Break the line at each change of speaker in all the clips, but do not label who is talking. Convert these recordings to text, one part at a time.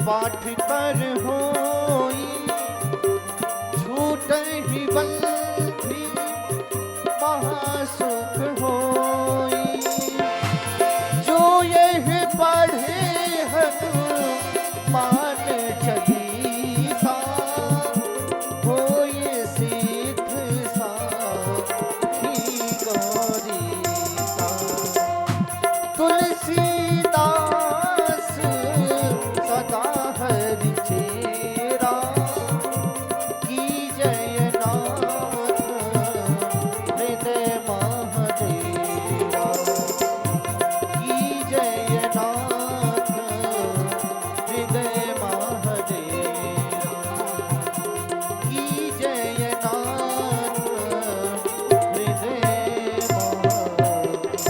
पाठ कर होई छूट ही बंधी महासुख होई। जो यह पढ़े हनुमान चालीसा होए सिद्ध साखी गौरीसा। तुलसीदास सदा हरि चेरा की जय नाथ हृदय महादेवा। की जय नाथ हृदय महादेवा। की जय नाथ हृदय महादेवा।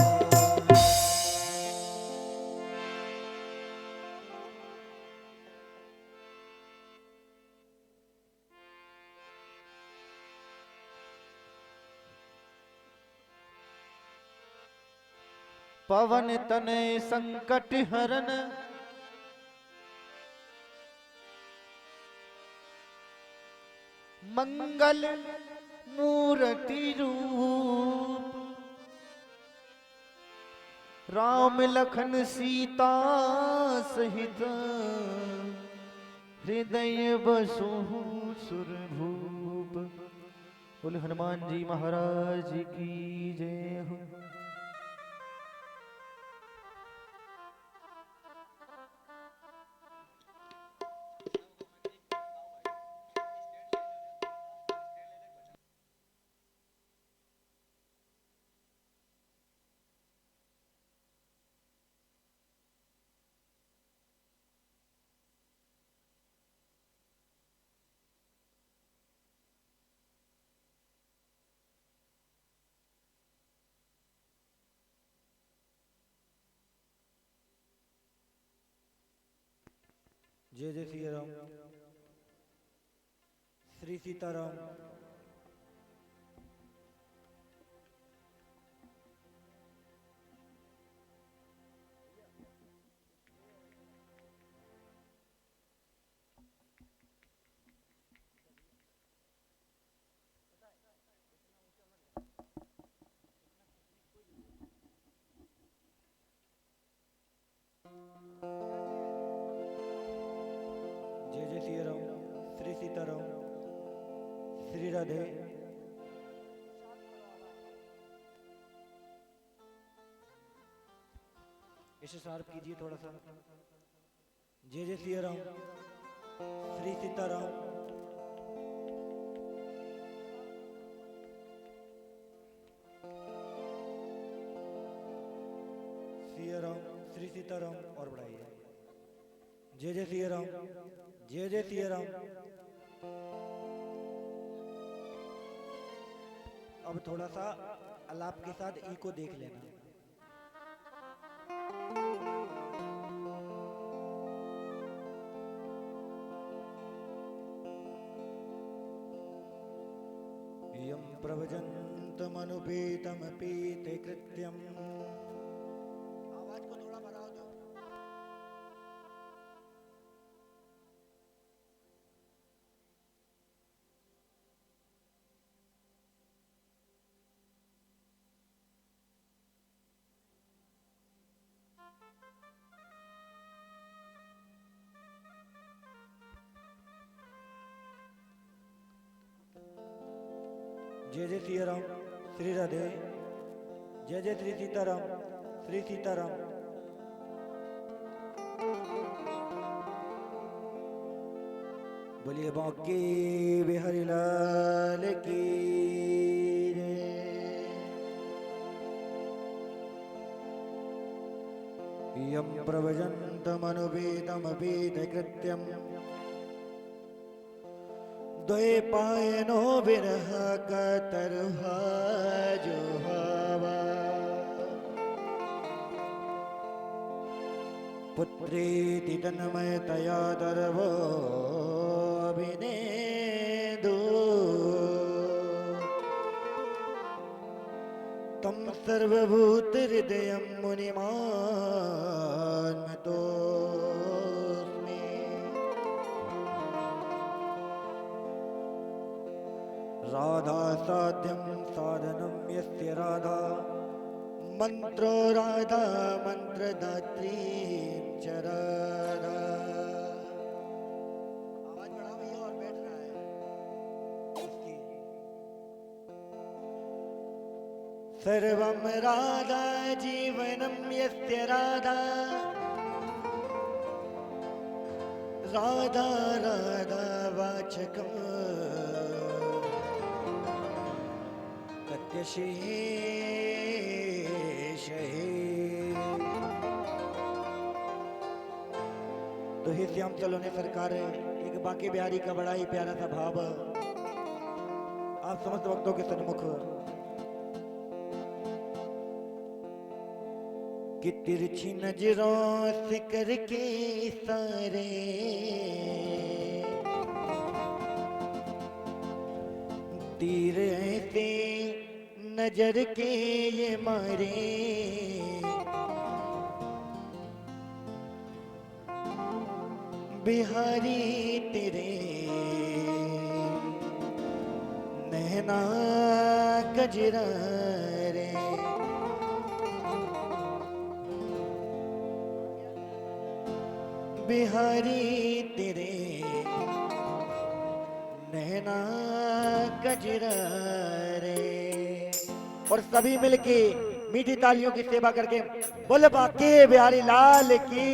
पवन तनय संकट हरन मंगल मूर्ति रूप। राम लखन सीता सहित हृदय बसु सुरभूप। बोले हनुमान जी महाराज की जय हो।
जय जय श्री राम। श्री सीताराम। जय जय श्री राम। श्री सीताराम। श्री राधे। इसे शार्प कीजिए थोड़ा सा। जय जय श्री राम। श्री सीताराम। श्री राम। श्री सीताराम और बढ़ाइए। जय जय श्री राम। जय जय श्री राम। अब थोड़ा सा आलाप के साथ ई को देख लेना। यं प्रव्रजन्तमनुपेतमपीते कृत्यम्। आवाज को थोड़ा बढ़ाओ दो। जय जय श्री राम। श्री राधे। जय जय श्री सीताराम। श्री सीताराम। बोलिए बांके बिहारी लाल की जय। यं प्रव्रजन्तमनुपेतमपीते कृत्यम्। द्वैपायनो विरह कतरुहा जुहावा। पुत्रेति तन्मयतया दर्वो विनेदु। तं सर्वभूतहृदयं मुनिमान्मतोऽस्मि। राधा साध्यं साधनं यस्य राधा मंत्रो राधा मंत्रदात्री च राधा। आवाज बढ़ा भैया और बैठना है इसकी। सर्वं राधा जीवनं यस्य राधा राधा राधा वाचकम् तत्यशेष तो हे श्याम चलो ने सरकार एक बांके बिहारी का बड़ा ही प्यारा सा भाव आप समस्त भक्तों के सन्मुख कि तिरछी नजरों से करके सारे तीर ऐसे नजर के ये मारे बिहारी तेरे नैना कजरा रे। बिहारी तेरे नैना कजरा रे। और सभी मिलके मीठी तालियों की सेवा करके बोले बाके बिहारी लाल की।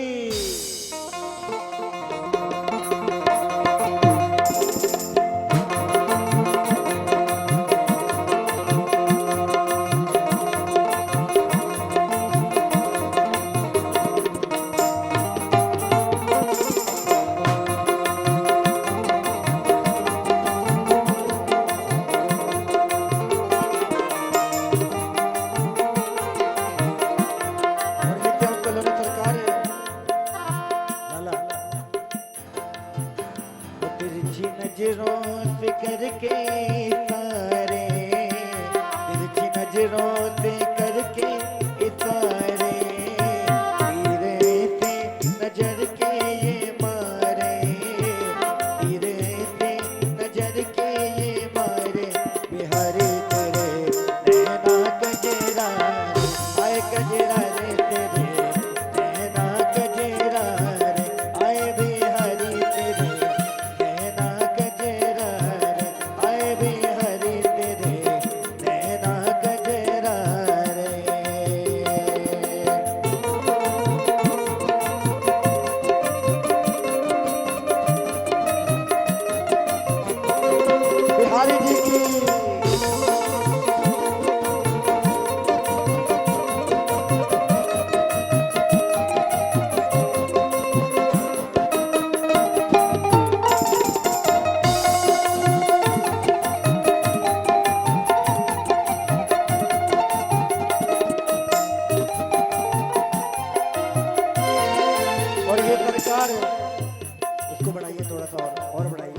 इसको बढ़ाइए थोड़ा सा और बढ़ाइए।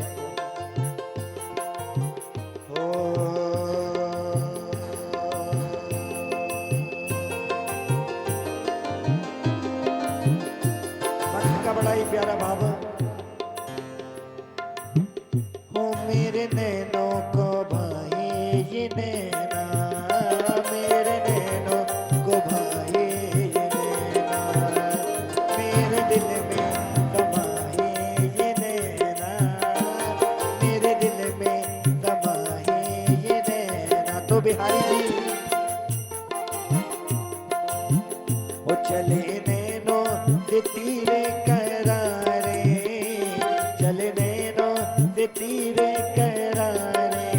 भक्त का बड़ा ही प्यारा भाव हो मेरे नैनों को भाई ये नैना मेरे नैनों को भाई ये नैना मेरे दिल में बिहारी जी वो चले नैनो से तीरे करारे चले नैनो से तीरे करारे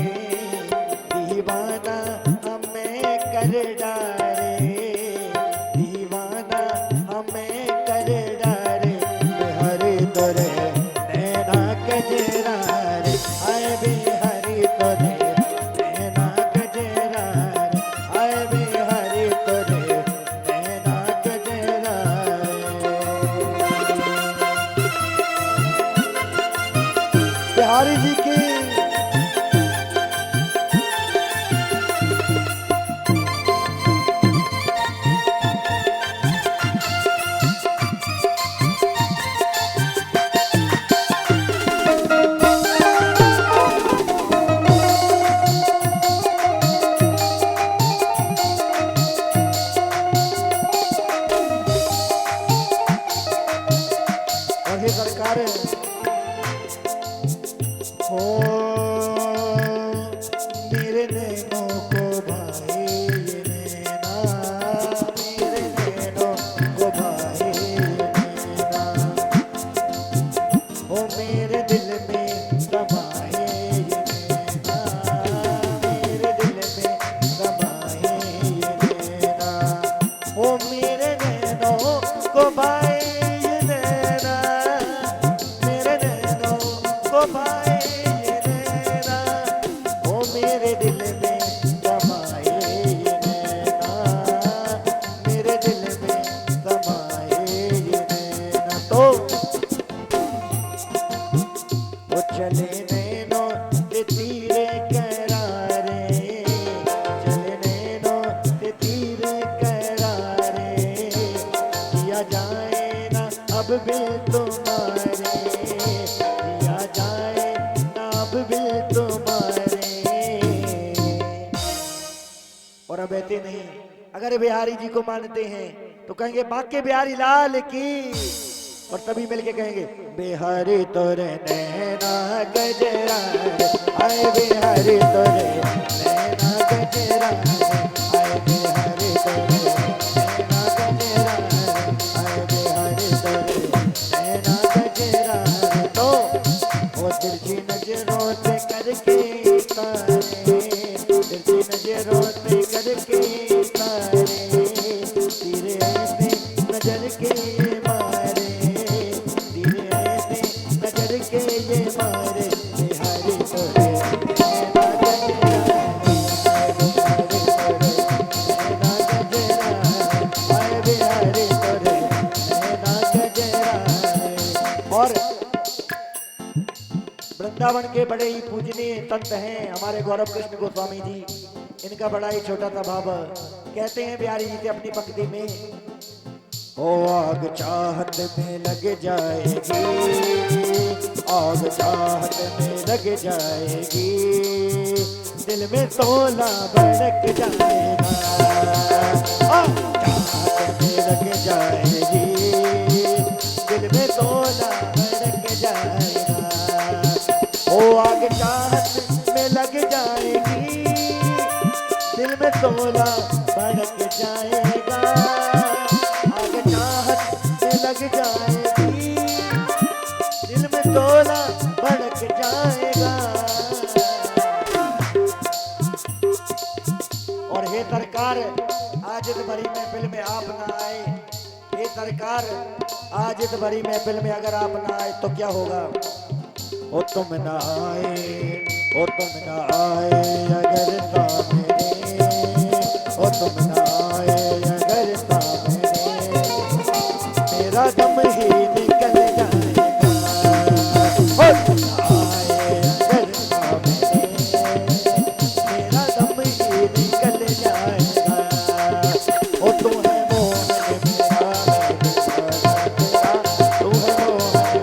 दीवाना हमें कर डारे दीवाना हमें कर डारे बिहारी तोरे नैना कजरा रे आए बिहारी तोरे बिहारी जी की। को भाए ये नैना, मेरे नैनों को भाए ये नैना, ओ मेरे दिल में समाए ये नैना, मेरे दिल में समाए ये नैना। तो वो चले नैनों के तीरे करारे, चले नैनों के तीरे करारे, किया जाए ना अब बिल तुम्हारे, किया जाए ना अब बिल तुम्हारे। और अब ऐसे नहीं, अगर बिहारी जी को मानते हैं तो कहेंगे बाके बिहारी लाल की, और तभी मिलके कहेंगे बिहारी तोरे नैना गजरा, आए बिहारी तोरे नैना गजरा, आए बिहारी तोरे नैना गजरा, आए बिहारी तोरे नैना गजरा। तो वो तिरछी नजरों से करके तारे, तिरछी नजरों से करके तारे, तेरे ऐसे नजर के मारे, तेरे ऐसे नजर के ये मारे, बिहारी तोरे नैना गजरा, बिहारी तोरे नैना गजरा, आए बिहारी तोरे नैना गजरा। और वृंदावन के बड़े ही पूजनीय संत हैं हमारे गौरव कृष्ण गोस्वामी जी, इनका बड़ा ही छोटा सा भाव कहते हैं बिहारी जी से अपनी पंक्ति में, ओ आग चाहत में लग जाएगी, आग चाहत में लग जाएगी, दिल में शोला भड़क जाएगा, आग चाहत में लग जाएगी, दिल में शोला भड़क जाएगा, ओ आग चाहत में लग जाएगी, दिल में शोला भड़क जाएगा, आग चाहत में लग जाएगी, दिल में शोला भड़क जाएगा। और हे सरकार आज इस बड़ी महफिल में आप ना आए, हे सरकार आज इस बड़ी महफिल में अगर आप ना आए तो क्या होगा? ओ तुम ना आए, ओ तुम ना आए अगर सामने, ओ तुम ना आए अगर सामने, मेरा दम ही निकल जाएगा, ओ तुम ना आए अगर सामने, मेरा दम ही निकल जाएगा, ओ तू है मोहन मेरा, तू है मोहन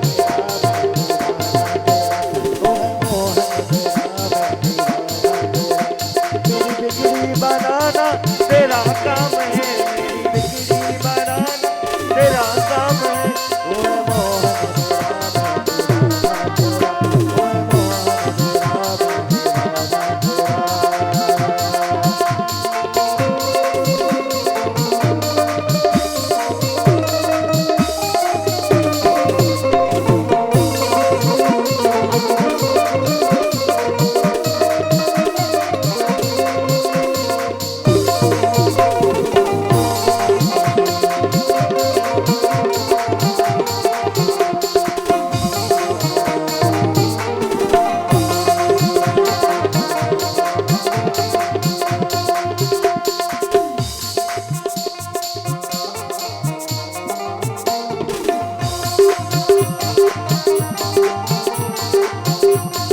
बनाना तेरा काम है, मेरी बिगड़ी बनाना तेरा काम है, वो है मोहन वो है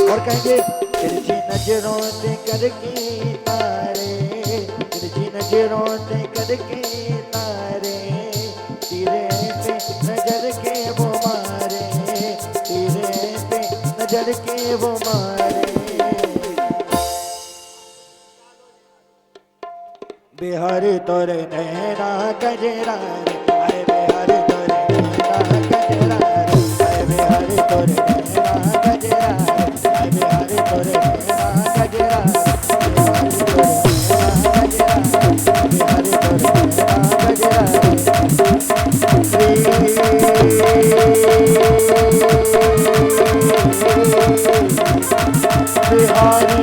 और कहेंगे तिरछी नजरों से करके तारे, तिरछी नजरों से करके तारे, तेरे पे नजर के वो मारे, तेरे पे नजर के वो मारे। बिहारी तोरे नैना गजरा, आए बिहारी तोरे नैना गजरा, आए बिहारी तोरे नैना गजरा, आए बिहारी तोरे नैना गजरा, बिहारी तोरे नैना गजरा, बिहारी बिहारी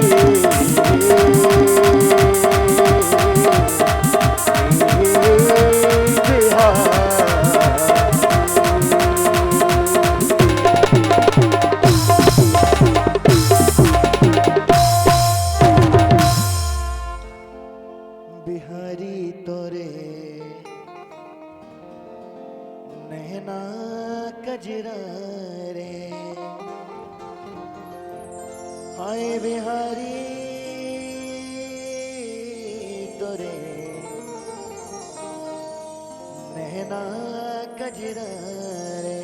नैना कजरा रे हाय बिहारी तोरे नैना कजरा रे।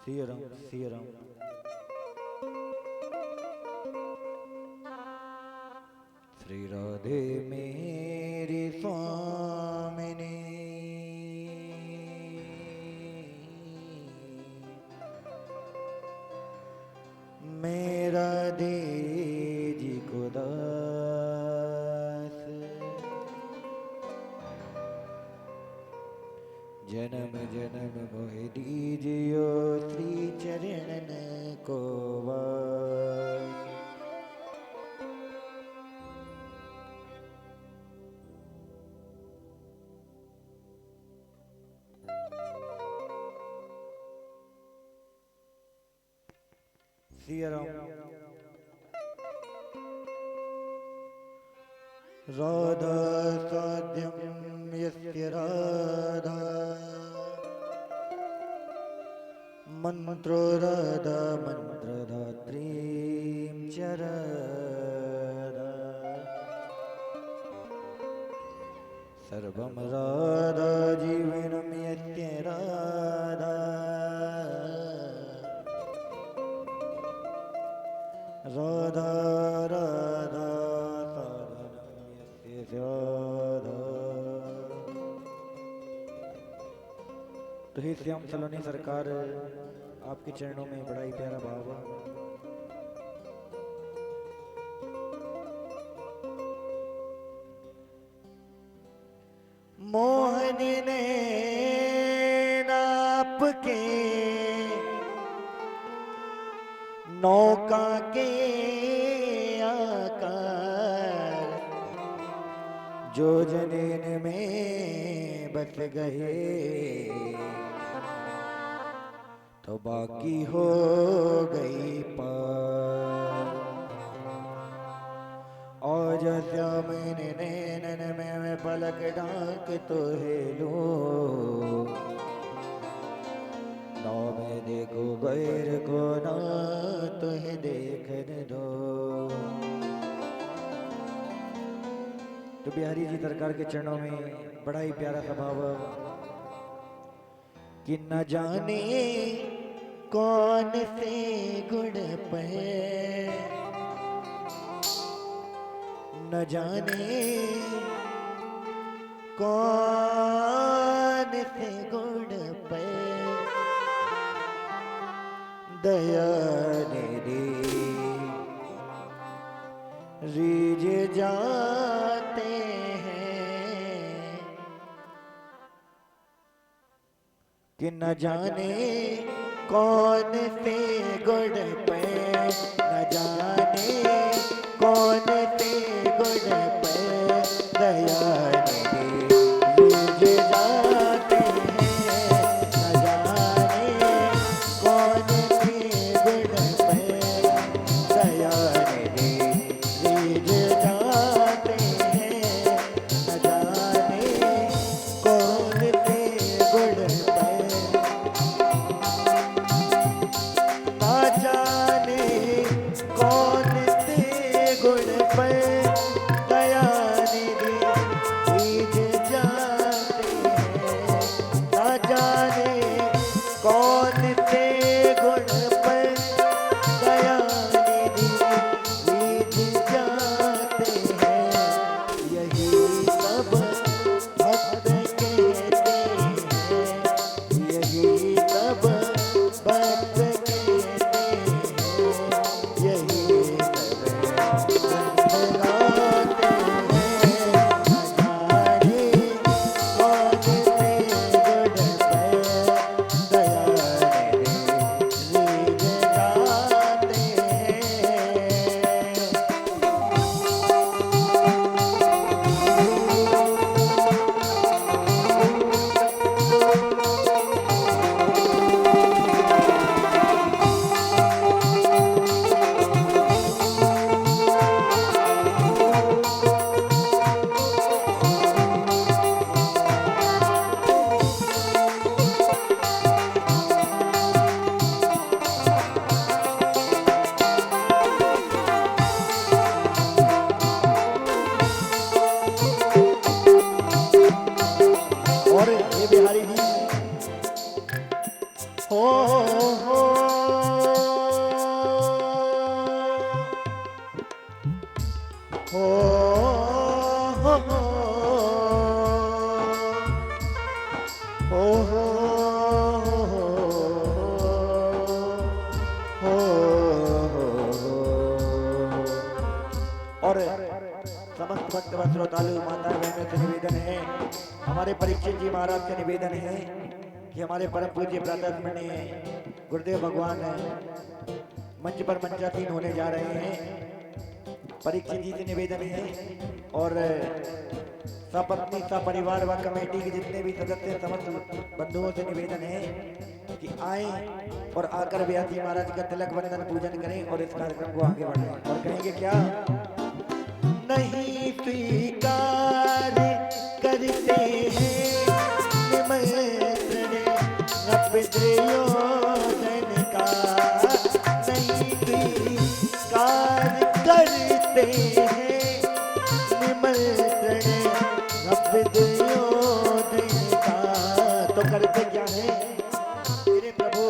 सिया राम सिया राम। श्री राधे मेरी स्वामिनी मेरा दे जी को दास जन्म जन्म मोह दीजियो श्री चरणन को वास। सिया राम। राधा साध्यम यस्य राधा मंत्रो राधा मंत्रधात्रीं च राधा सर्वं राधा जीवनं यस्य राधा राधा राधा साधनं यस्य राधा। तो हे श्याम सलोनी सरकार आपके चरणों में बड़ा ही प्यारा भाव है। मोहन ने नाप के नौका के आकार जो जनीन में बस गए तो बाकी हो गई पार। और जैसा मैंने नैनन में मैं पलक डाक तो हेलो नौ में देखो गैर को ना तुहे देखने दो। तो बिहारी जी सरकार के चरणों में बड़ा ही प्यारा स्वभाव कि न जाने कौन से गुण पे न जाने कौन से गुण पे दया निधि रीझ जाते हैं कि न जाने कौन से गुण पे न जाने कौन ते गुण पर दया निधि लीज जाते हैं। न जाने कौन ते गुण पर दया निधि लीज जाते हैं। न जाने कौन ते गुण पर, ना जाने कौन ते गुण पर दया निधि लीज जाते हैं। ना जाने कौन ते गुण पर दया निधि लीज जाते हैं। यही सब भक्त कहते हैं, यही सब भक्त कहते हैं, यही सब संत गाते हैं। न जाने कौन ते गुण पर दया निधि लीज जाते हैं। और ये बिहारी जी हो हो हो हो हो और समस्त भक्त व श्रोतालु माता बहनों से निवेदन है, हमारे परीक्षित जी महाराज से निवेदन है कि हमारे परम पूज्य प्रातःस्मरणीय गुरुदेव भगवान मंच पर मंचासीन होने जा रहे हैं। परीक्षित जी से निवेदन है और सपत्नी सपरिवार व कमेटी के जितने भी सदस्य समस्त बंधुओं से निवेदन है कि आए और आकर व्यास जी महाराज का तिलक वंदन पूजन करें और इस कार्यक्रम को आगे बढ़ाएं। और कहेंगे क्या, नहीं स्वीकार करते हैं निमंत्रण अब दुर्योधन का। नहीं स्वीकार करते हैं निमंत्रण अब दुर्योधन का। तो करते क्या है मेरे प्रभु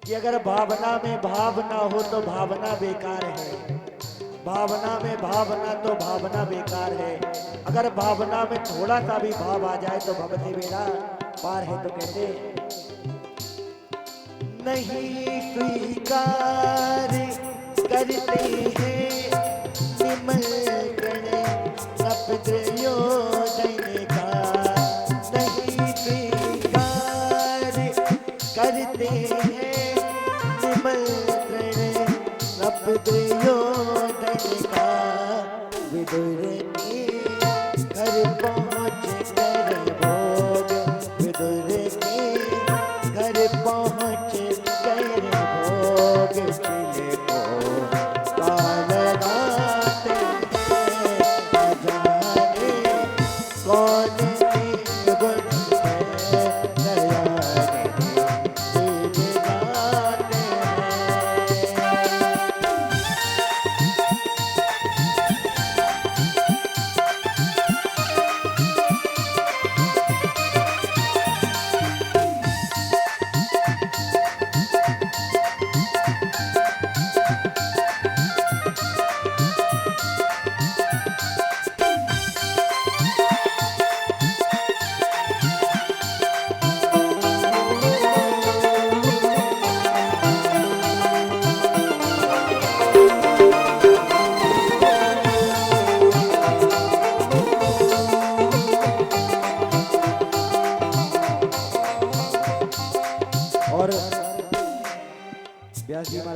कि अगर भावना में भावना हो तो भावना बेकार है, भावना में भावना तो भावना बेकार है। अगर भावना में थोड़ा सा भी भाव आ जाए तो भगवती बेड़ा पार है। तो कहते नहीं स्वीकार करते हैं निमंत्रण अब दुर्योधन का। नहीं स्वीकार करते हैं निमंत्रण अब दुर्योधन का। विदुर के घर पहुँच कर भोग, विदुर के घर पहुँच कर भोग चिल को काल गाते हैं। न जाने कौन सी गुण है दया निधि लीज जाते हैं।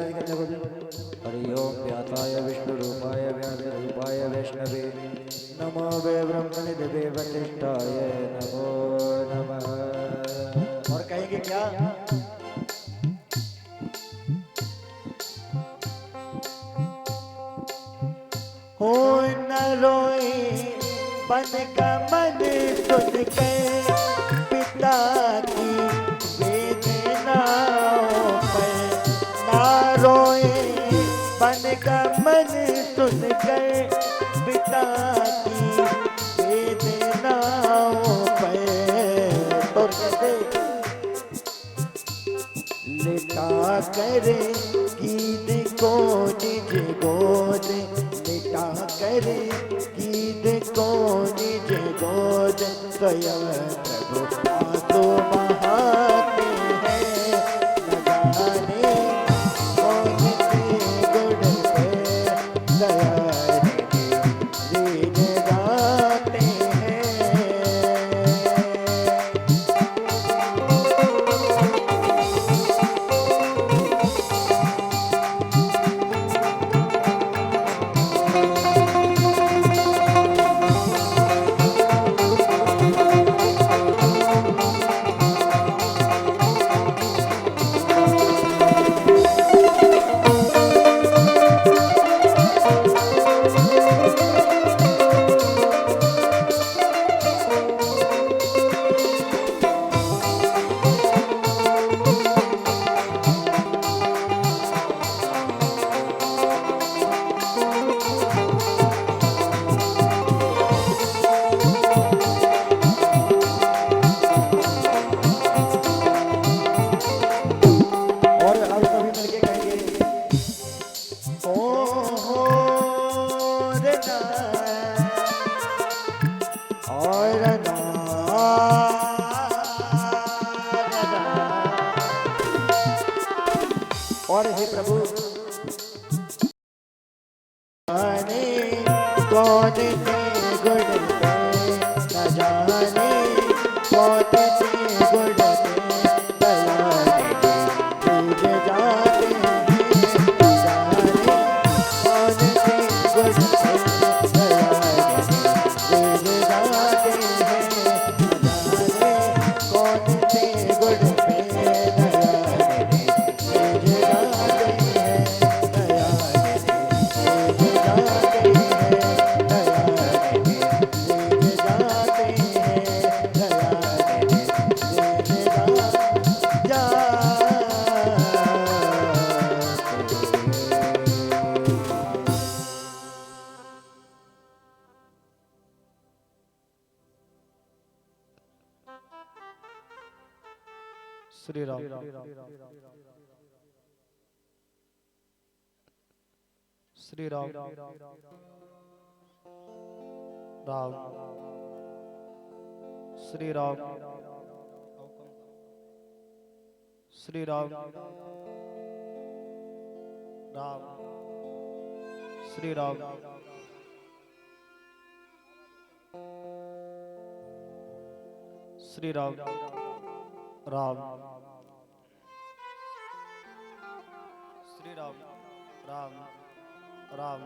महाराज का देखो हरि ओम व्यासाय विष्णु रूपाय व्यास रूपाय वैष्णवे नमो वे ब्रह्मनिधे वशिष्ठाय नमो नमः। और कहेंगे क्या? हो न रोए बन का मन सुन के पिता की वेदनाओं पर ना रोए बन का मन सुन के पिता की वेदनाओं पर। तो कहते लिटा करे गीत को निज गोद लिटा करे गीत को निज गोद स्वयं प्रभु आंसू बहाते हैं न जाने कौन से गुण पे दया रीत गाते हैं। और हे प्रभु जाने कौन से गुण पे न जाने कौन से गुण पे दया तुझ जाते हैं न जाने कौन से गुण पे दया तुझ जाते हैं न जाने कौन से गुण पे दया
श्री राम श्री राम राम श्री राम श्री राम राम श्री राम श्री राम राम श्री राम राम राम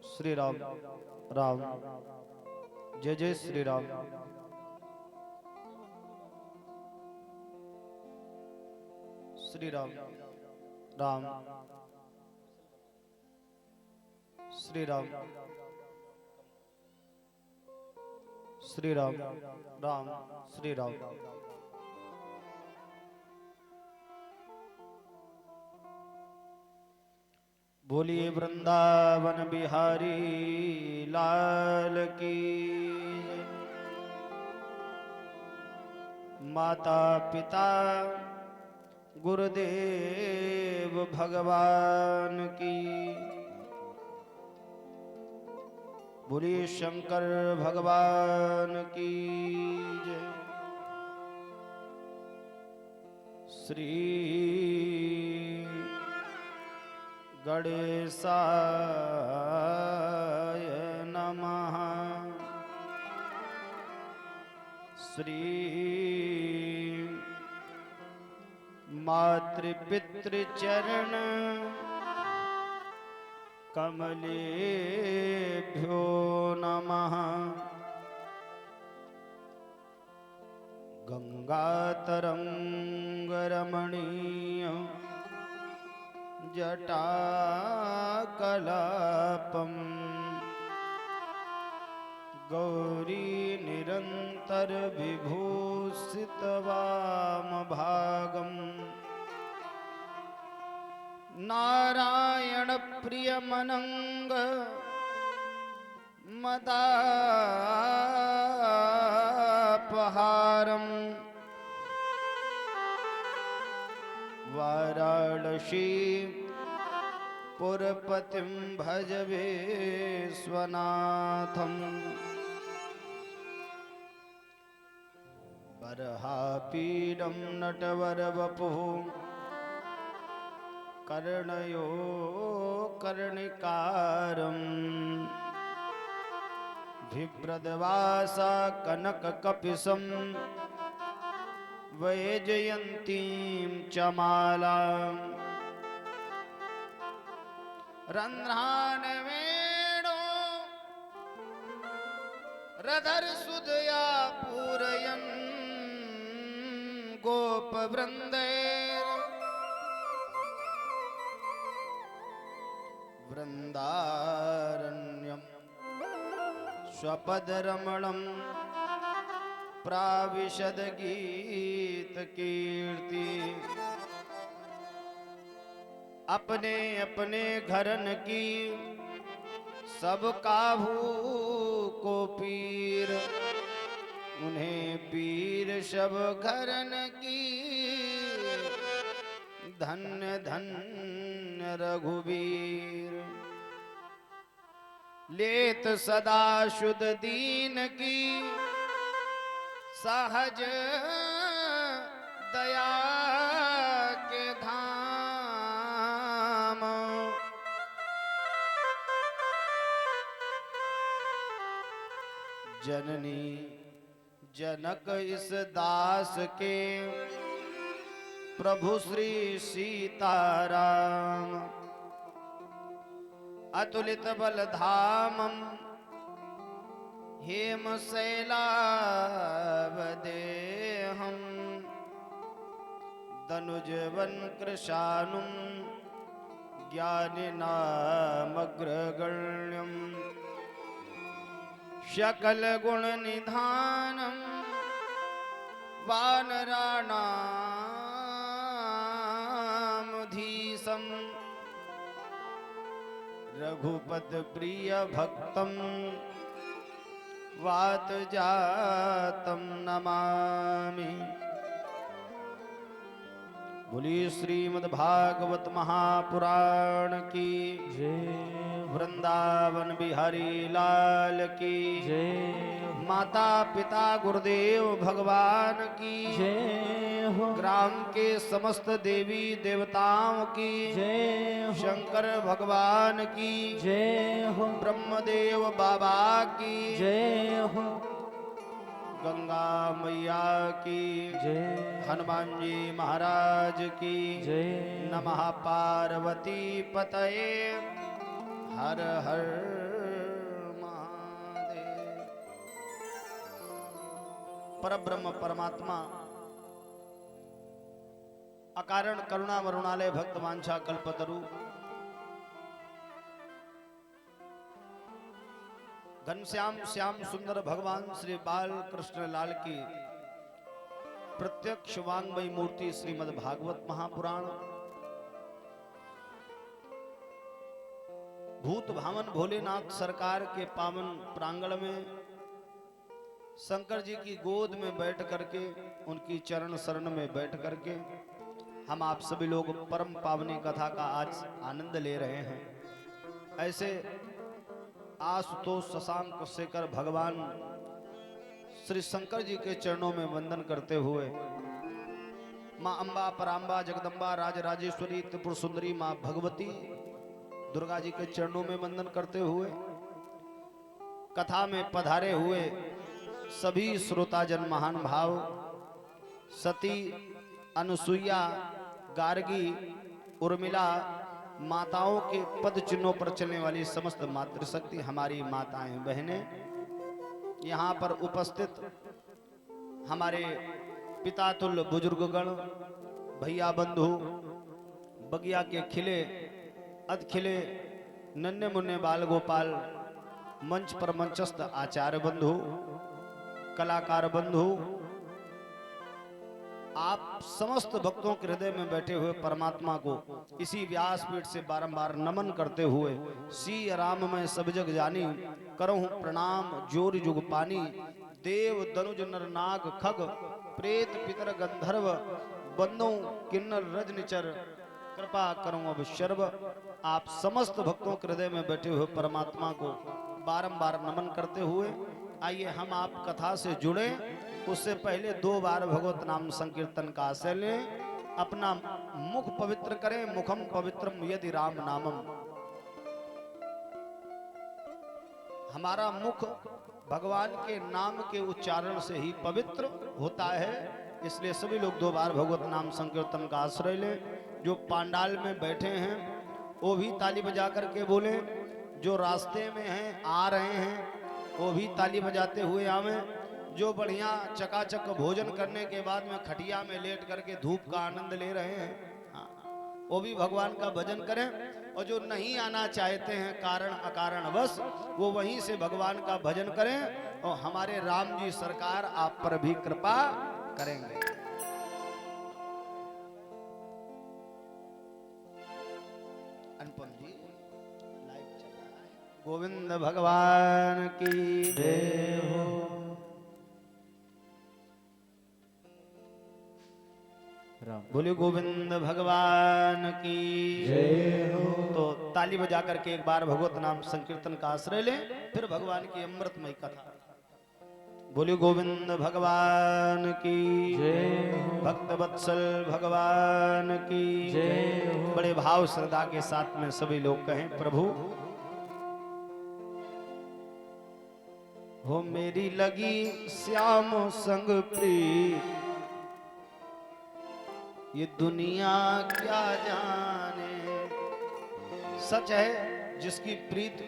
श्री राम राम जय जय श्री राम श्री राम राम श्री राम श्री राम राम श्री राम बोलिए वृंदावन बिहारी लाल की जय। माता पिता गुरुदेव भगवान की बोलिए शंकर भगवान की जय। श्री गणेशाय नमः। श्री मातृपितृचरण कमलेभ्यो नमः। गंगातरंगरमणीय जटाकलापम् गौरी निरंतर विभूषित वामभागम् नारायण प्रियमनंग मदापहारम् वाराणसी पुरपतिं भज विश्वनाथम्। बर्हापीडं नटवरवपुः कर्णयो कर्णिकारम् बिभ्रद्वासा कनककपिशं वैजयन्तीं च मालाम्। रन्ध्रान् वेणो रधरसुधया पूरयन् गोपवृन्दैर् वृन्दारण्यम् स्वपदरमणं प्राविशद गीतकीर्ति। अपने अपने घरन की सब काहू को पीर, उन्हें पीर सब घरन की धन्य धन्य रघुवीर। लेत सदा शुद्ध दीन की सहज दया के धाम। जननी जनक इस दास के प्रभु श्री सीताराम। अतुलित बल धामम हेम शैलावदेहं दनुजवन कृशानुं ज्ञानिनामग्रगण्यं शकल गुण निधानं वानराणामधीशं रघुपत प्रिय भक्तं वात जातम नमामि। बोली श्रीमद् भागवत महापुराण की
जय।
वृंदावन बिहारी लाल की
जय।
माता पिता गुरुदेव भगवान की
जय हो।
ग्राम के समस्त देवी देवताओं की
जय हो।
शंकर भगवान की
जय हो।
ब्रह्मदेव बाबा की
जय हो।
गंगा मैया की
जय।
हनुमान जी महाराज की
जय।
नमः पार्वती पतये हर हर महादेव। परब्रह्म परमात्मा अकारण करुणा वरुणालय भक्त वांछा कल्पतरु घनश्याम श्याम सुंदर भगवान श्री बाल कृष्ण लाल की प्रत्यक्ष वांग्मयी मूर्ति श्रीमद् भागवत महापुराण भूत भावन भोलेनाथ सरकार के पावन प्रांगण में शंकर जी की गोद में बैठ करके उनकी चरण शरण में बैठ करके हम आप सभी लोग परम पावनी कथा का आज आनंद ले रहे हैं। ऐसे आशुतोष शशांक शेखर भगवान श्री शंकर जी के चरणों में वंदन करते हुए माँ अम्बा पराम्बा जगदम्बा राजराजेश्वरी त्रिपुर सुंदरी माँ भगवती दुर्गा जी के चरणों में वंदन करते हुए कथा में पधारे हुए सभी श्रोताजन महान भाव सती अनुसुईया गार्गी, उर्मिला माताओं के पद चिन्हों पर चलने वाली समस्त मातृशक्ति हमारी माताएं बहनें, यहाँ पर उपस्थित हमारे पिता तुल्य बुजुर्गगण, भैया बंधु, बगिया के खिले अधखिले नन्हे मुन्ने बाल गोपाल, मंच पर मंचस्थ आचार्य बंधु, कलाकार बंधु, आप समस्त भक्तों के हृदय में बैठे हुए परमात्मा को इसी व्यासपीठ से बारंबार नमन करते हुए सी राम में सब जग जानी, करहूं प्रणाम जोर जुग पानी, देव दनुज नर नाग खग प्रेत पितर गंधर्व बंदों किन्नर रजनिचर, कृपा करूं अब शर्व। आप समस्त भक्तों के हृदय में बैठे हुए परमात्मा को बारंबार नमन करते हुए आइए हम आप कथा से जुड़े। उससे पहले 2 बार भगवत नाम संकीर्तन का आशय लें, अपना मुख पवित्र करें। मुखम पवित्रम यदि राम नामम। हमारा मुख भगवान के नाम के उच्चारण से ही पवित्र होता है, इसलिए सभी लोग 2 बार भगवत नाम संकीर्तन का आश्रय लें। जो पांडाल में बैठे हैं वो भी ताली बजा करके बोले, जो रास्ते में हैं आ रहे हैं वो भी ताली बजाते हुए आवे, जो बढ़िया चकाचक भोजन करने के बाद में खटिया में लेट करके धूप का आनंद ले रहे हैं, वो भी भगवान का भजन करें। और जो नहीं आना चाहते हैं कारण अकारण बस, वो वहीं से भगवान का भजन करें और हमारे राम जी सरकार आप पर भी कृपा करेंगे। अनुपम जी लाइव चल रहा है। गोविंद भगवान की जय हो। बोले गोविंद भगवान की जय हो। तो ताली बजा करके एक बार भगवत नाम संकीर्तन का आश्रय लें, फिर भगवान की अमृतमय कथा। बोले गोविंद भगवान की जय हो। भक्त वत्सल भगवान की जय हो। बड़े भाव श्रद्धा के साथ में सभी लोग कहें, प्रभु हो मेरी लगी श्याम संग प्रीत, ये दुनिया क्या जाने। सच है, जिसकी प्रीत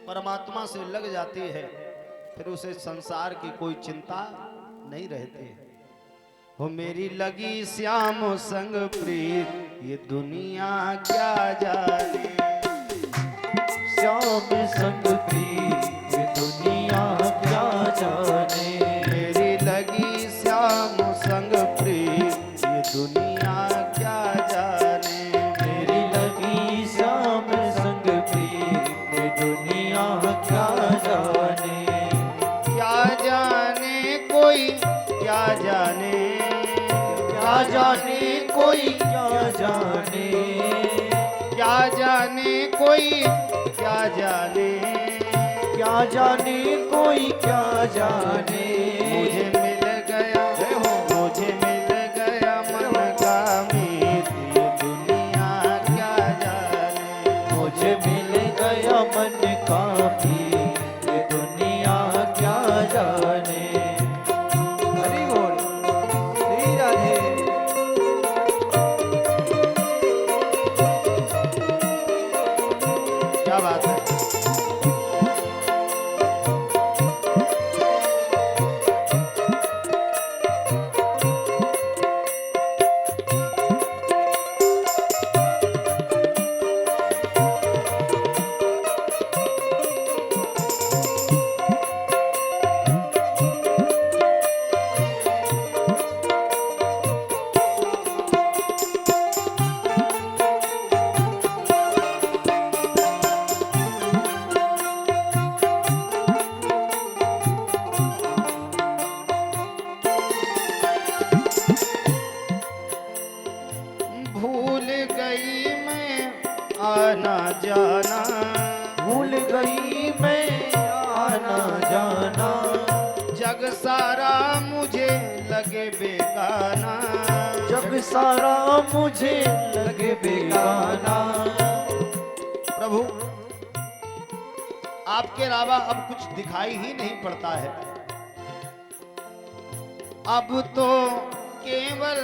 परमात्मा से लग जाती है फिर उसे संसार की कोई चिंता नहीं रहती है। हो मेरी लगी श्याम संग प्रीत, ये दुनिया क्या जाने।
श्याम संग प्रीत, ये दुनिया क्या जाने।
मेरी लगी श्याम संग प्रीत, ये दुनिया क्या जाने।
मेरी लगी श्याम संग प्रीत, ये दुनिया क्या जाने।
क्या जाने कोई क्या जाने,
क्या जाने कोई क्या जाने।
क्या जाने कोई क्या जाने।
क्या जाने कोई क्या जाने।
मुझे मिल गया, मुझे मिल गया मन का मीत, ये दुनिया क्या जाने।
मुझे मिल गया मन का मीत, ये दुनिया क्या जाने। हरि बोल श्री राधे।
क्या बात है। भूल गई मैं आना जाना,
भूल गई मैं आना जाना।
जग सारा मुझे लगे बेगाना।
जग सारा मुझे लगे बेगाना।
प्रभु आपके अलावा अब कुछ दिखाई ही नहीं पड़ता है। अब तो केवल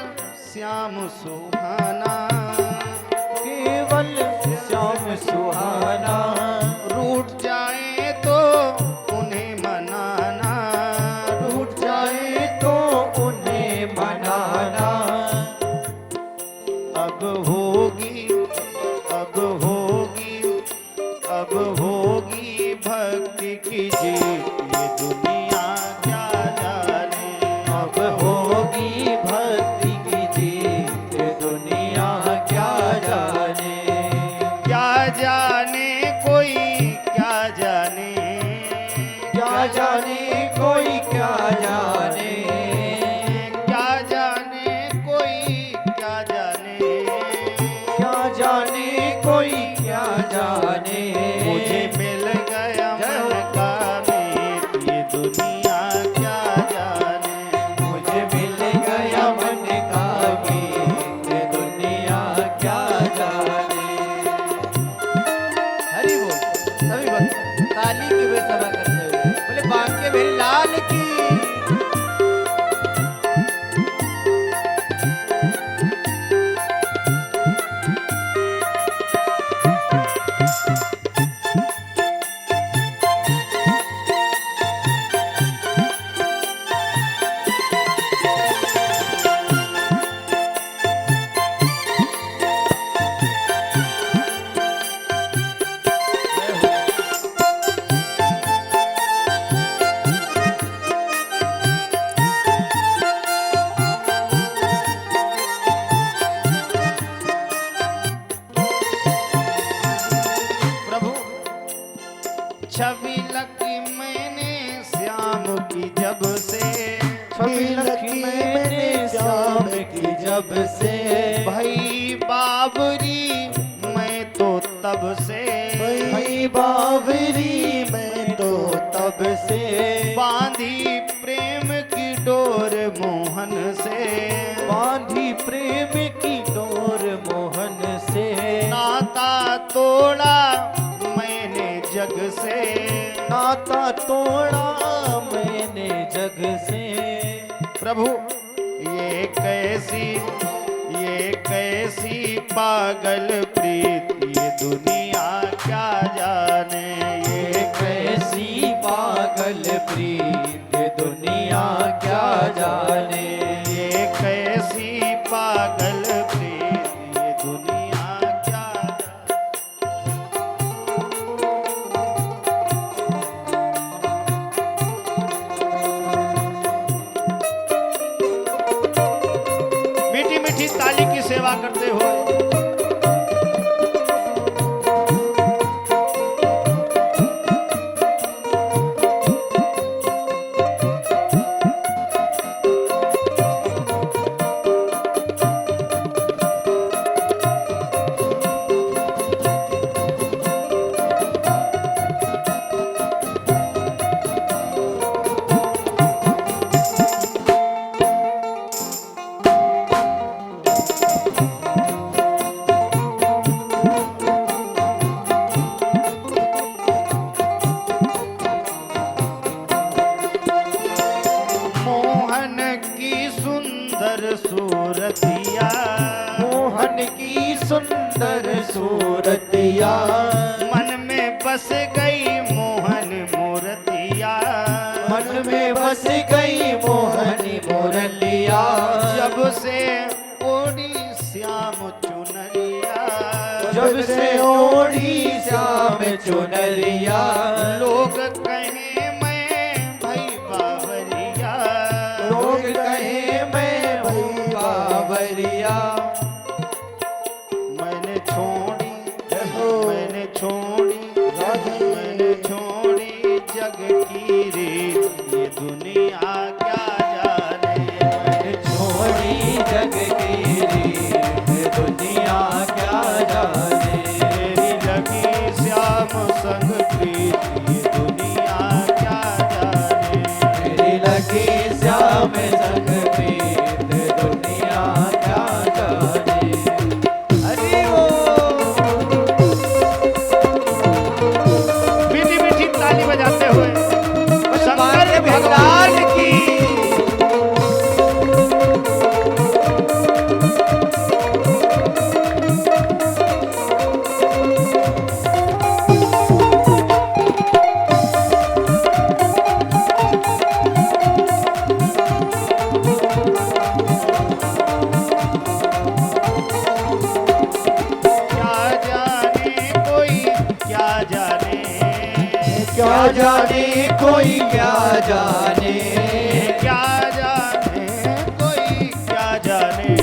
श्याम सुहाना,
केवल श्याम सुहाना।
रूठ जाए तो उन्हें मनाना,
रूठ जाए तो उन्हें मनाना।
अब होगी, अब होगी, अब होगी भक्ति की जीत, ये दुनिया क्या जाने।
अब होगी भक्ति की जीत, दुनिया क्या जाने।
क्या जाने कोई क्या जाने,
क्या जाने कोई क्या जाने।
क्या जाने कोई क्या जाने।
क्या जाने कोई क्या जाने।
मुझे मिल गया मन का मीत, ये दुनिया क्या जाने।
मुझे मिल गया मन का मीत, दुनिया क्या जाने। हरि बोल। सभी भक्त ताली की वे सभा करते हुए बोले बांके मेरे लाल की।
प्रभु छवि लगी मैंने श्याम की जब से,
छवि लखी मैंने श्याम की जब से।
भाई बाबरी मैं तो तब से,
भई बावरी मैं तो तब से।
बांधी प्रेम की डोर मोहन से,
बांधी प्रेम की डोर मोहन से।
नाता तोड़ा मैंने जग से,
नाता तोड़ा मैंने जग से।
प्रभु ये कैसी पागल प्रीत, ये दुनिया क्या जाने।
ये कैसी पागल प्रीत, दुनिया क्या जाने।
ये कैसी पागल प्रीत, ये दुनिया क्या जाने। मीठी मीठी ताली की सेवा करते हुए मोहन की सुंदर सूरतिया,
मोहन की सुंदर सूरतिया।
मन में बस गई मोहन मूर्तिया,
मन में बस गई मोहनी मुरलिया।
जब से ओढ़ी श्याम चुनरिया,
जब से ओढ़ी श्याम चुनरिया।
लोग कहे मैं भई बावरिया,
लोग कहे मैं भई बावरिया।
मैंने छोड़ी, मैंने छोड़ी, मैंने छोड़ी जग की रीत, ये दुनिया क्या जाने।
मैंने छोड़ी जग की रीत, दुनिया क्या जाने।
मेरी लगी श्याम संग प्रीत, ये दुनिया क्या जाने।
मेरी लगी श्याम संग प्रीत, दुनिया क्या जाने। हरि बोल।
मीठी मीठी ताली बजाते हुए शंकर
भगवान
भगवान
की क्या जाने कोई क्या जाने,
क्या जाने कोई क्या जाने,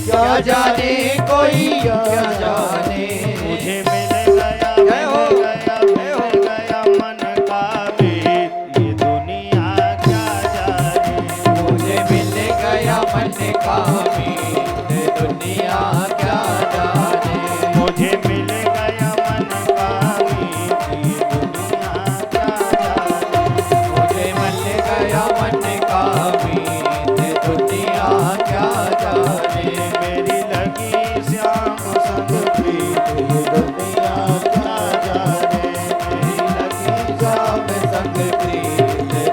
क्या जाने कोई क्या जाने।
मुझे मिल गया मिल गया मन का भेद, ये दुनिया क्या जाने।
मुझे मिल गया मन का भेद, दुनिया क्या जाने।
मुझे मिल गया मन का भेद, ये दुनिया क्या जाने।
मुझे मिल गया मन का भेद, दुनिया क्या जाने।
मेरी लगी श्याम संग प्रीत, ये दुनिया क्या जाने। मेरी लगी
श्याम संग प्रीत,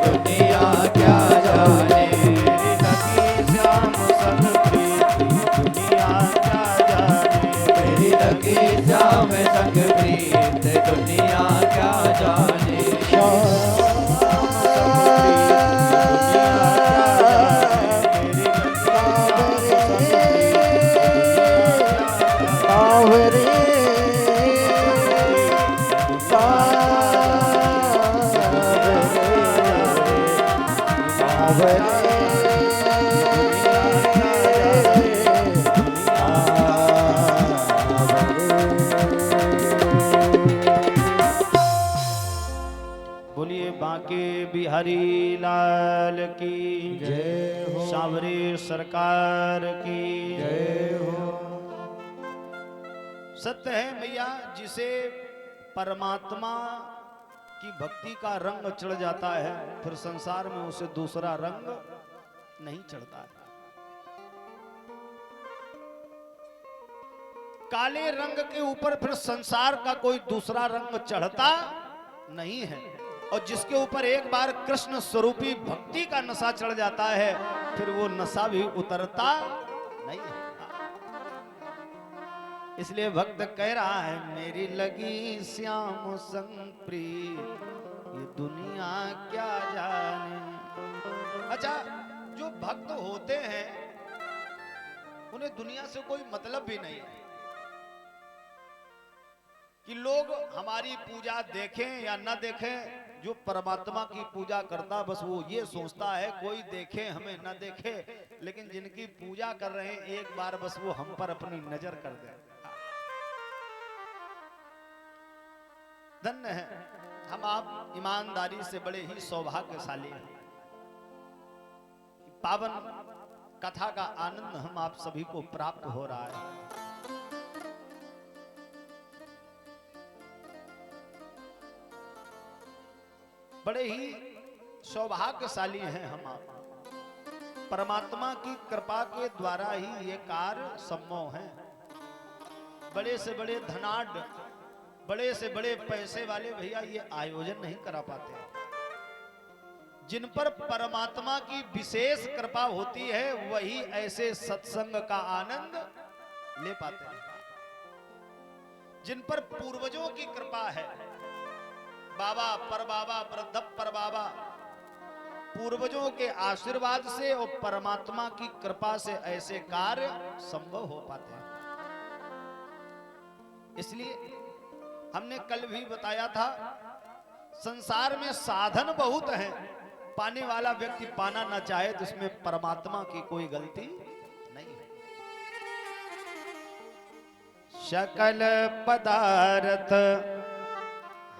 दुनिया क्या जाने।
मेरी लगी श्याम संग प्रीत, ये दुनिया क्या जाने।
मेरी लगी श्याम संग प्रीत, दुनिया क्या जाने।
सावरे
बोलिए बांके बिहारी लाल की
जय हो।
सांवरे सरकार की
जय हो।
सत्य है भैया, जिसे परमात्मा की भक्ति का रंग चढ़ जाता है फिर संसार में उसे दूसरा रंग नहीं चढ़ता है। काले रंग के ऊपर फिर संसार का कोई दूसरा रंग चढ़ता नहीं है, और जिसके ऊपर एक बार कृष्ण स्वरूपी भक्ति का नशा चढ़ जाता है फिर वो नशा भी उतरता नहीं है। इसलिए भक्त कह रहा है मेरी लगी श्याम संग प्रीत, ये दुनिया क्या जाने। अच्छा, जो भक्त होते हैं उन्हें दुनिया से कोई मतलब भी नहीं है कि लोग हमारी पूजा देखें या न देखें। जो परमात्मा की पूजा करता बस वो ये सोचता है कोई देखे हमें न देखे, लेकिन जिनकी पूजा कर रहे हैं एक बार बस वो हम पर अपनी नजर कर दे। धन्य है हम आप ईमानदारी से बड़े ही सौभाग्यशाली हैं। पावन कथा का आनंद हम आप सभी को प्राप्त हो रहा है। बड़े ही सौभाग्यशाली हैं हम आप। परमात्मा की कृपा के द्वारा ही ये कार्य संभव है। बड़े से बड़े धनाढ्य, बड़े से बड़े पैसे वाले भैया ये आयोजन नहीं करा पाते। जिन पर परमात्मा की विशेष कृपा होती है वही ऐसे सत्संग का आनंद ले पाते हैं। जिन पर पूर्वजों की कृपा है, बाबा पर बाबा पूर्वजों के आशीर्वाद से और परमात्मा की कृपा से ऐसे कार्य संभव हो पाते हैं। इसलिए हमने कल भी बताया था, संसार में साधन बहुत हैं, पाने वाला व्यक्ति पाना ना चाहे तो इसमें परमात्मा की कोई गलती नहीं है। सकल पदार्थ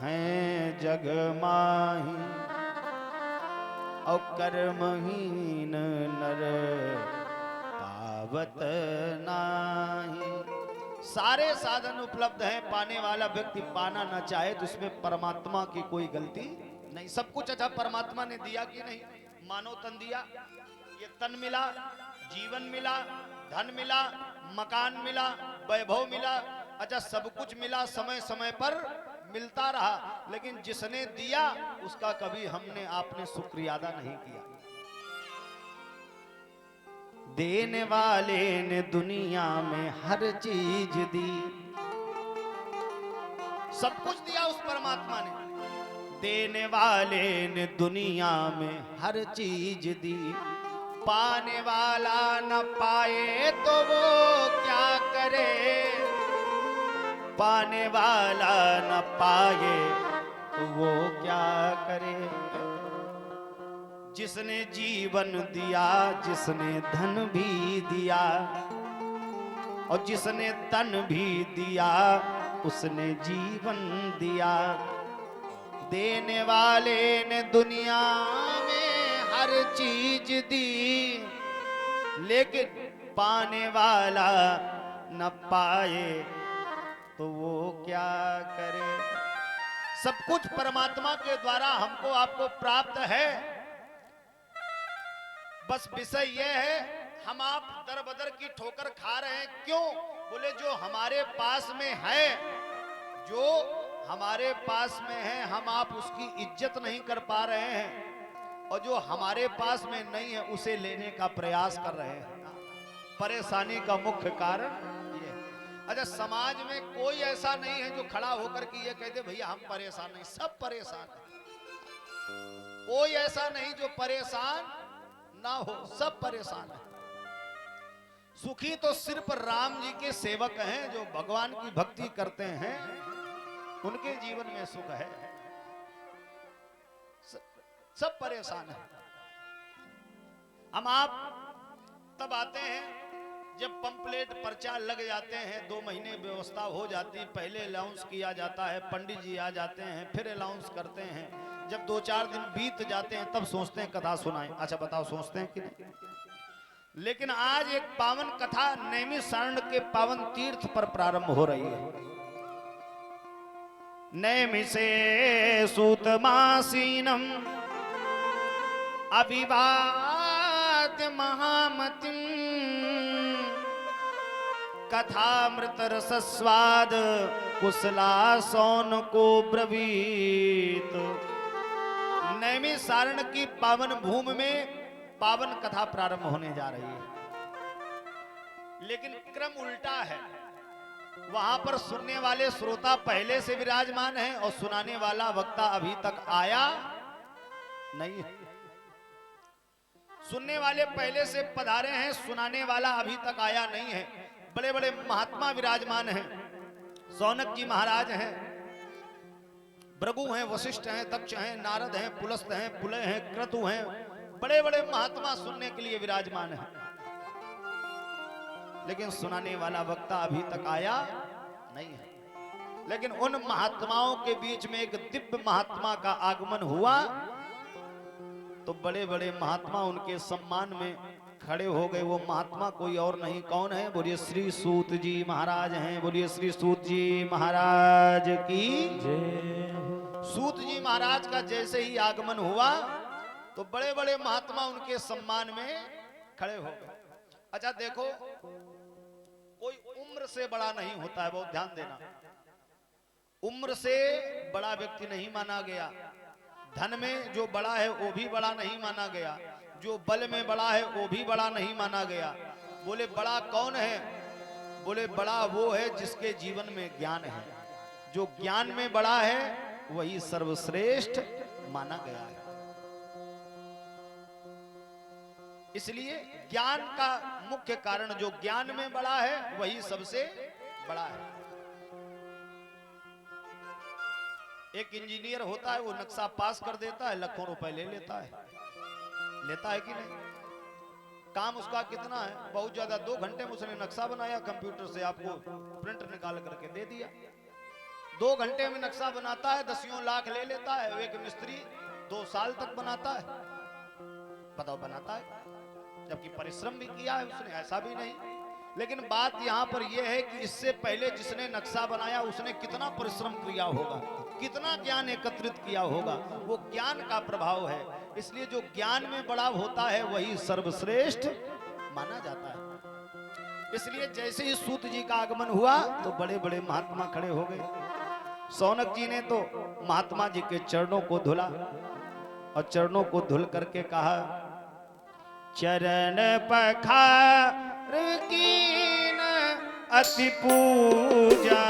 हैं जग माही, और कर्महीन नर पावत नाही। सारे साधन उपलब्ध हैं, पाने वाला व्यक्ति पाना ना चाहे तो इसमें परमात्मा की कोई गलती नहीं। सब कुछ अच्छा परमात्मा ने दिया कि नहीं? मानव तन दिया, ये तन मिला, जीवन मिला, धन मिला, मकान मिला, वैभव मिला, अच्छा सब कुछ मिला, समय समय पर मिलता रहा, लेकिन जिसने दिया उसका कभी हमने आपने शुक्रिया अदा नहीं किया। देने वाले ने दुनिया में हर चीज दी, सब कुछ दिया उस परमात्मा ने। देने वाले ने दुनिया में हर चीज दी, पाने वाला न पाए तो वो क्या करे, पाने वाला न पाए तो वो क्या करे। जिसने जीवन दिया, जिसने धन भी दिया, और जिसने तन भी दिया, उसने जीवन दिया। देने वाले ने दुनिया में हर चीज दी, लेकिन पाने वाला न पाए तो वो क्या करे। सब कुछ परमात्मा के द्वारा हमको आपको प्राप्त है, बस विषय यह है हम आप दर बदर की ठोकर खा रहे हैं। क्यों? बोले जो हमारे पास में है, जो हमारे पास में है, हम आप उसकी इज्जत नहीं कर पा रहे हैं, और जो हमारे पास में नहीं है उसे लेने का प्रयास कर रहे हैं। परेशानी का मुख्य कारण ये। अच्छा, समाज में कोई ऐसा नहीं है जो खड़ा होकर के ये कहते भैया हम परेशान नहीं। सब परेशान है। कोई ऐसा नहीं जो परेशान ना हो, सब परेशान है। सुखी तो सिर्फ राम जी के सेवक हैं, जो भगवान की भक्ति करते हैं, उनके जीवन में सुख है। सब परेशान है। हम आप तब आते हैं जब पंपलेट पर्चा लग जाते हैं, 2 महीने व्यवस्था हो जाती, पहले अनाउंस किया जाता है, पंडित जी आ जाते हैं, फिर अनाउंस करते हैं। जब 2-4 दिन बीत जाते हैं तब सोचते हैं कथा सुनाएं। अच्छा बताओ, सोचते हैं कि नहीं? लेकिन आज एक पावन कथा नैमिषारण्य के पावन तीर्थ पर प्रारंभ हो रही है। नैमिषे सूतमासीनम अभिवाद्य महामतिम कथामृत रसस्वाद कुशला सौन को ब्रवीत। नैमिषारण्य की पावन भूमि में पावन कथा प्रारंभ होने जा रही है, लेकिन क्रम उल्टा है। वहां पर सुनने वाले श्रोता पहले से विराजमान हैं और सुनाने वाला वक्ता अभी तक आया नहीं है। सुनने वाले पहले से पधारे हैं, सुनाने वाला अभी तक आया नहीं है। बड़े बड़े महात्मा विराजमान हैं। सौनक जी महाराज हैं, भृगु हैं, वशिष्ठ हैं, दक्ष हैं, नारद हैं, पुलस्त हैं, पुलय हैं, क्रतु हैं। बड़े बड़े महात्मा सुनने के लिए विराजमान हैं, लेकिन सुनाने वाला वक्ता अभी तक आया नहीं है। लेकिन उन महात्माओं के बीच में एक दिव्य महात्मा का आगमन हुआ, तो बड़े बड़े महात्मा उनके सम्मान में खड़े हो गए। वो महात्मा कोई और नहीं, कौन है? बोलिए श्री सूत जी महाराज हैं। बोलिए श्री सूत जी महाराज की जय। सूत जी महाराज का जैसे ही आगमन हुआ तो बड़े बड़े महात्मा उनके सम्मान में खड़े हो गए। अच्छा देखो, कोई उम्र से बड़ा नहीं होता है, बहुत ध्यान देना। उम्र से बड़ा व्यक्ति नहीं माना गया, धन में जो बड़ा है वो भी बड़ा नहीं माना गया, जो बल में बड़ा है वो भी बड़ा नहीं माना गया। बोले बड़ा कौन है? बोले बड़ा वो है जिसके जीवन में ज्ञान है। जो ज्ञान में बड़ा है वही सर्वश्रेष्ठ माना गया है। इसलिए ज्ञान का मुख्य कारण, जो ज्ञान में बड़ा है वही सबसे बड़ा है। एक इंजीनियर होता है, वो नक्शा पास कर देता है, लाखों रुपए ले लेता है। लेता है कि नहीं? काम उसका कितना है? बहुत ज्यादा। 2 घंटे में उसने नक्शा बनाया, कंप्यूटर से आपको प्रिंट निकाल करके दे दिया। 2 घंटे में नक्शा बनाता है, 10 लाख ले लेता है। एक मिस्त्री 2 साल तक बनाता है। बताओ, बनाता है, जबकि परिश्रम भी किया है उसने, ऐसा भी नहीं। लेकिन बात यहाँ पर यह है कि इससे पहले जिसने नक्शा बनाया उसने कितना परिश्रम किया होगा, कितना ज्ञान एकत्रित किया होगा। वो ज्ञान का प्रभाव है। इसलिए जो ज्ञान में बड़ा होता है वही सर्वश्रेष्ठ माना जाता है। इसलिए जैसे ही सूत जी का आगमन हुआ तो बड़े बड़े महात्मा खड़े हो गए। सौनक जी ने तो महात्मा जी के चरणों को धुला और चरणों को धुल करके कहा, चरण पखार कीन अति पूजा,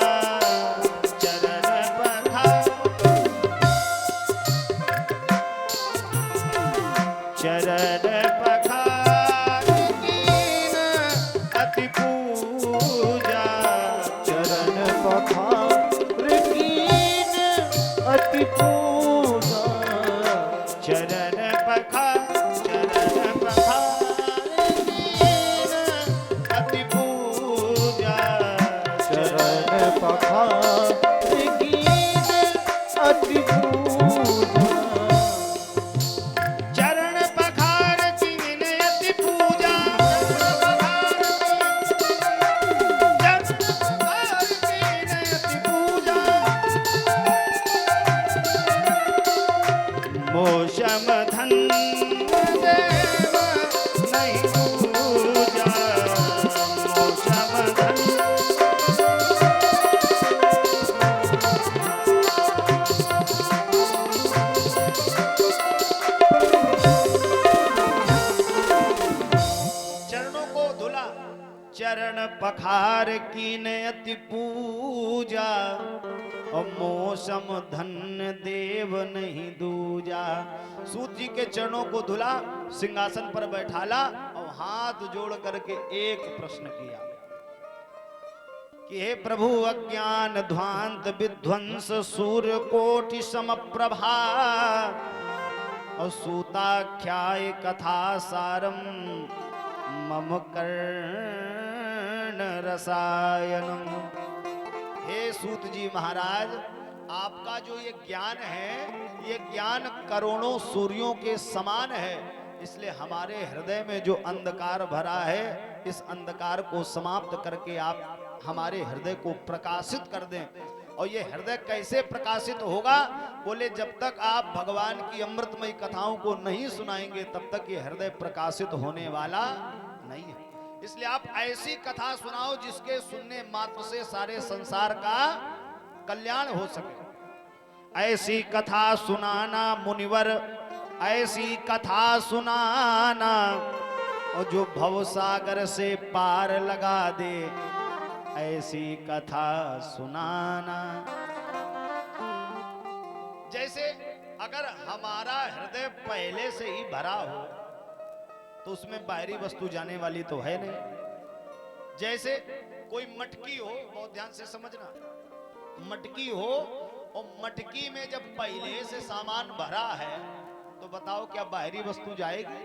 चरण पखार, चरण पखार कीन अति पूजा,
चरण पखार कीन अति पूजा।
प्यार कीन अति पूजा, और मौसम धन्य देव नहीं दूजा। सूत जी के चरणों को धुला, सिंहासन पर बैठाला और हाथ जोड़ करके एक प्रश्न किया कि हे प्रभु, अज्ञान ध्वांत विध्वंस सूर्य कोटि समप्रभा, और सूताख्याय कथा सारम मम कर्ण रसायनम। हे सूत जी महाराज, आपका जो ये ज्ञान है, ये ज्ञान करोड़ों सूर्यों के समान है, इसलिए हमारे हृदय में जो अंधकार भरा है, इस अंधकार को समाप्त करके आप हमारे हृदय को प्रकाशित कर दें। और ये हृदय कैसे प्रकाशित होगा? बोले जब तक आप भगवान की अमृतमयी कथाओं को नहीं सुनाएंगे, तब तक ये हृदय प्रकाशित होने वाला नहीं है। इसलिए आप ऐसी कथा सुनाओ जिसके सुनने मात्र से सारे संसार का कल्याण हो सके। ऐसी कथा सुनाना मुनिवर, ऐसी कथा सुनाना, और जो भवसागर से पार लगा दे, ऐसी कथा सुनाना। जैसे अगर हमारा हृदय पहले से ही भरा हो तो उसमें बाहरी वस्तु जाने वाली तो है नहीं। जैसे कोई मटकी हो, बहुत ध्यान से समझना, मटकी हो और मटकी में जब पहले से सामान भरा है तो बताओ क्या बाहरी वस्तु जाएगी?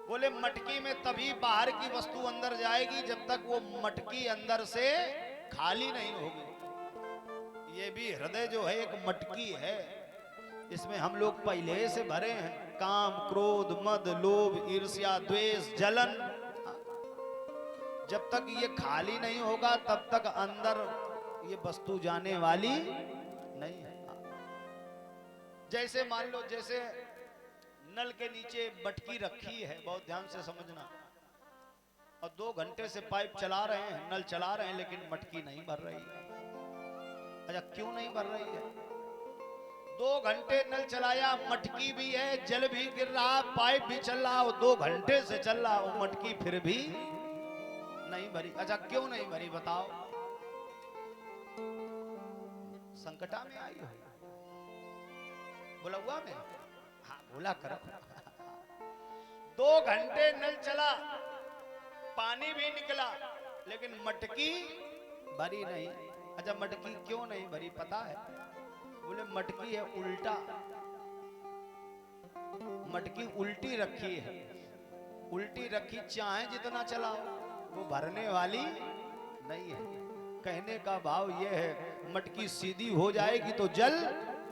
बोले मटकी में तभी बाहर की वस्तु अंदर जाएगी जब तक वो मटकी अंदर से खाली नहीं होगी। ये भी हृदय जो है एक मटकी है, इसमें हम लोग पहले से भरे हैं, काम, क्रोध, मद, लोभ, ईर्ष्या, द्वेष, जलन। जब तक ये खाली नहीं होगा तब तक अंदर ये वस्तु जाने वाली नहीं है। जैसे मान लो, जैसे नल के नीचे मटकी रखी है, बहुत ध्यान से समझना, और 2 घंटे से पाइप चला रहे हैं, नल चला रहे हैं, लेकिन मटकी नहीं भर रही है। अच्छा, क्यों नहीं भर रही है? 2 घंटे नल चलाया, मटकी भी है, जल भी गिर रहा, पाइप भी चल रहा, और 2 घंटे से चल रहा, वो मटकी फिर भी नहीं भरी। अच्छा, क्यों नहीं भरी बताओ? संकटा में आई हो, बोला हुआ में, हाँ बोला करो। 2 घंटे नल चला, पानी भी निकला, लेकिन मटकी भरी नहीं। अच्छा, मटकी क्यों नहीं भरी पता है? बोले मटकी है उल्टा, मटकी उल्टी रखी है। उल्टी रखी चाहे जितना चलाओ, वो भरने वाली नहीं है। कहने का भाव ये है, मटकी सीधी हो जाएगी तो जल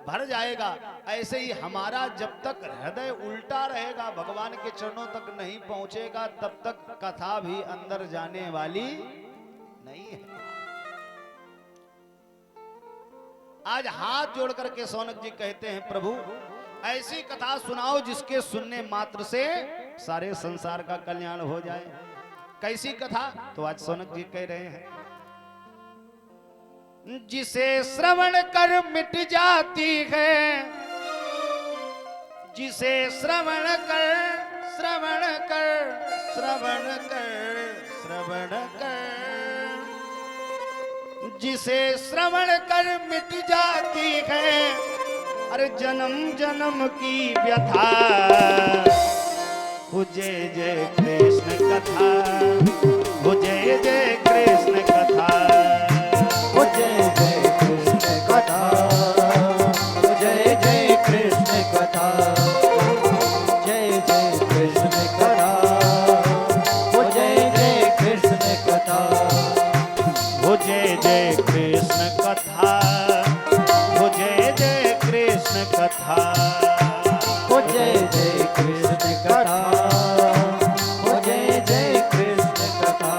भर जाएगा। ऐसे ही हमारा जब तक हृदय उल्टा रहेगा, भगवान के चरणों तक नहीं पहुंचेगा, तब तक कथा भी अंदर जाने वाली नहीं है। आज हाथ जोड़ करके सौनक जी कहते हैं, प्रभु ऐसी कथा सुनाओ जिसके सुनने मात्र से सारे संसार का कल्याण हो जाए। कैसी कथा? तो आज सौनक जी कह रहे हैं, जिसे श्रवण कर मिट जाती है, जिसे श्रवण कर, श्रवण कर, श्रवण कर, श्रवण कर, जिसे श्रवण कर मिट जाती है, अरे जन्म जन्म की व्यथा। हो जय जय कृष्ण कथा, हो जय जय कृष्ण कथा,
हो जय जय कृष्ण कथा, हो जय जय कृष्ण कथा, जय जय कृष्ण कथा, हो जय जय कृष्ण कथा,
हो जय जय कृष्ण कथा, हो जय जय कृष्ण कथा,
हो जय जय कृष्ण कथा, हो जय जय कृष्ण कथा।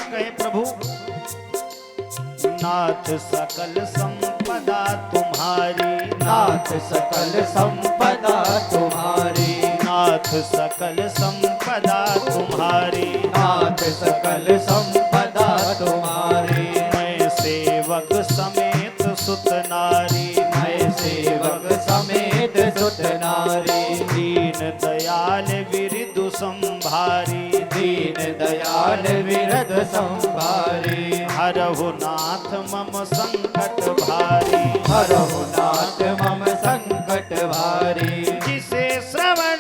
लोग कहें प्रभु नाथ सकल संपदा तुम्हारी,
नाथ सकल संपदा तुम्हारी,
नाथ सकल संपदा तुम्हारी,
नाथ सकल संपदा तुम्हारी।
मैं सेवक समेत सुत नारी,
मैं सेवक समेत सुत नारी,
दीन दयाल विरिदु संभारी,
दीन दयाल विरद संभारी।
हरहु नाथ मम संकट भारी,
हरहु नाथ मम संकट भारी।
जिसे श्रवण